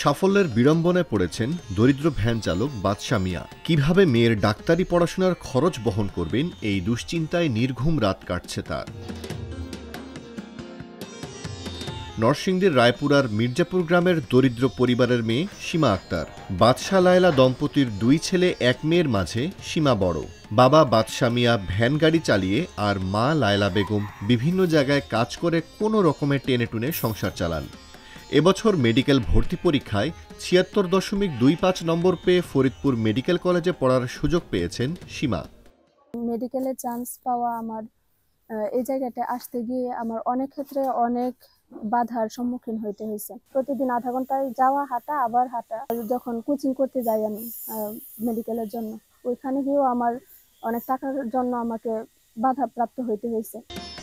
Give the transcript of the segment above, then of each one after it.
সাফল্যের বিড়ম্বনায় পড়েছেন দরিদ্র ভ্যান চালক বাদশা মিয়া। কিভাবে মেয়ের ডাক্তারি পড়াশোনার খরচ বহন করবেন এই দুশ্চিন্তায় নির্ঘুম রাত কাটছে তার। নরসিংদীর রায়পুরার মির্জাপুর গ্রামের দরিদ্র পরিবারের মেয়ে সীমা আক্তার। বাদশা লায়লা দম্পতির 2 ছেলে 1 মেয়ের মাঝে সীমা বড়। বাবা বাদশা মিয়া ভ্যান গাড়ি চালিয়ে আর মা লায়লা বেগম বিভিন্ন জায়গায় কাজ করে কোনো রকমে টেনে টুনে সংসার চালান। এবছর মেডিকেল ভর্তি পরীক্ষায় ৭৬.25 নম্বর পেয়ে ফরিদপুর মেডিকেল কলেজে পড়ার সুযোগ পেয়েছেন সীমা। মেডিকেলে চান্স পাওয়া আমার এই জায়গাটা আসতে গিয়ে আমার অনেক ক্ষেত্রে অনেক বাধার সম্মুখীন হইতে হয়েছে। প্রতিদিন আধা ঘন্টায় যাওয়া হাঁটা আবার হাঁটা। যখন কোচিং করতে যাই আমি মেডিকেলের জন্য, ওইখানে গিয়েও আমার অনেক টাকার জন্য আমাকে বাধা প্রাপ্ত হইতে হয়েছে।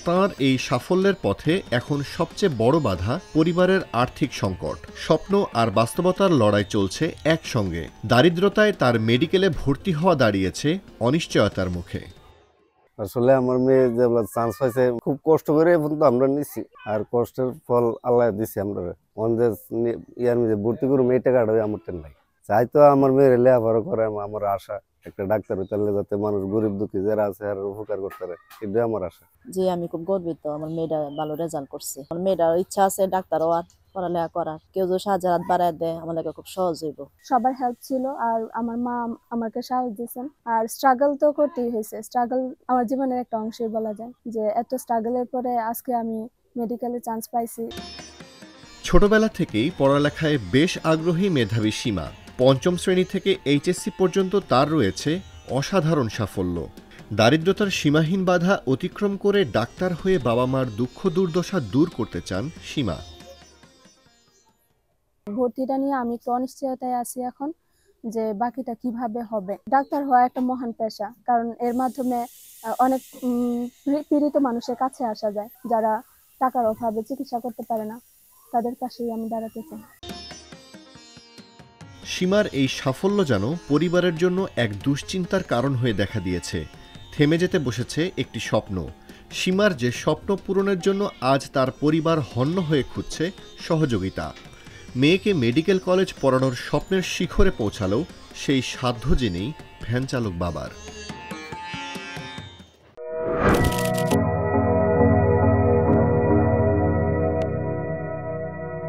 তাঁর এই সাফল্যের পথে এখন সবচেয়ে বড় বাধা পরিবারের আর্থিক সংকট। স্বপ্ন আর বাস্তবতার লড়াই চলছে একসঙ্গে। দারিদ্রতায় তার মেডিকেলে ভর্তি হওয়া দাঁড়িয়েছে অনিশ্চয়তার মুখে। আসলে আমার মেয়ে যেগুলো চান্স পাইছে খুব কষ্ট করে আমরা নিচ্ছি, আর কষ্টের ফল আল্লাহ দিছি। আমরা ইয়ার মধ্যে ভর্তি করবো এই টাকাটা আমার টেন নাই। চাই তো আমার মেয়ের লেখাপড়া করে, আমার আশা একটা ডাক্তার হইতে যাতে মানুষ গরিব দুঃখী যারা আছে আর উপকার করতে পারে, এটাই আমার আশা। যে আমি খুব গর্বিত আমার মেয়েটা ভালো রেজাল্ট করছে। আমার মেয়েটার ইচ্ছা আছে ডাক্তার হওয়ার, পড়ালেখা করার। কেউ যদি সাহায্য হাত বাড়ায় দেয় আমাদেরকে খুব সহজ হইব। সবার হেল্প ছিল আর আমার মা আমাকে সাহস দিয়েছেন। আর স্ট্রাগল তো করতেই হয়েছে। স্ট্রাগল আমার জীবনের একটা অংশই বলা যায়, যে এত স্ট্রাগলের পরে আজকে আমি মেডিকেলে চান্স পাইছি। ছোটবেলা থেকেই পড়ালেখায় বেশ আগ্রহী মেধাবী সীমা। 5ম শ্রেণী থেকে এইচএসসি পর্যন্ত তার রয়েছে অসাধারণ সাফল্য। দারিদ্রতার সীমাহীন বাধা অতিক্রম করে ডাক্তার হয়ে বাবা মার দুঃখ দুর্দশা দূর করতে চান সীমা। ভর্তিটা নিয়ে আমি একটু অনিশ্চয়তায় আছি এখন, যে বাকিটা কিভাবে হবে। ডাক্তার হওয়া একটা মহান পেশা, কারণ এর মাধ্যমে অনেক পীড়িত মানুষের কাছে আসা যায়, যারা টাকার অভাবে চিকিৎসা করতে পারে না, তাদের পাশেই আমি দাঁড়াতে চাই। সীমার এই সাফল্য যেন পরিবারের জন্য এক দুশ্চিন্তার কারণ হয়ে দেখা দিয়েছে। থেমে যেতে বসেছে একটি স্বপ্ন। সীমার যে স্বপ্ন পূরণের জন্য আজ তার পরিবার হন্য হয়ে খুঁজছে সহযোগিতা। মেয়েকে মেডিকেল কলেজ পড়ানোর স্বপ্নের শিখরে পৌঁছালেও সেই সাধ্য যে নেই ভ্যান চালক বাবার।